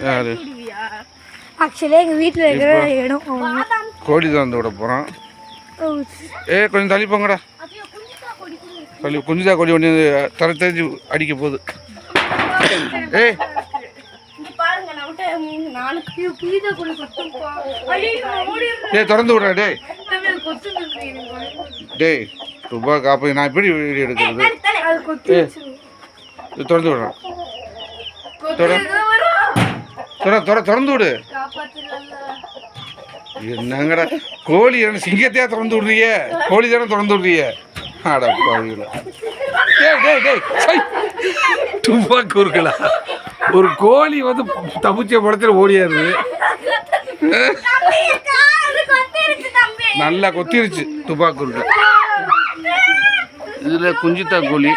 யாரு ஆக்சுவலி எங்கள் வீட்டில் இருக்கிற இடம் கோழி திறந்து விட போகிறோம். கொஞ்சம் தள்ளி போங்கடா. தள்ளி குஞ்சுதா கோழி ஒன்று தெரிஞ்சு அடிக்க போகுது. திறந்து விடுறா. டேய் ரூபா காப்பி நான் எப்படி வீடியோ எடுக்கிறது? திறந்து விடுறேன். திறந்து விடு. என்னங்கடா கோழி என்ன சிங்கத்தையா திறந்து விடுறிய? கோழி தானே திறந்து விடுறிய? துப்பாக்கி இருக்குல்ல, ஒரு கோழி வந்து தப்பிச்ச படத்துல ஓடியாரு. நல்லா கொத்திருச்சு துப்பாக்கி இருக்கு. இதுல குஞ்சித்தா கோழி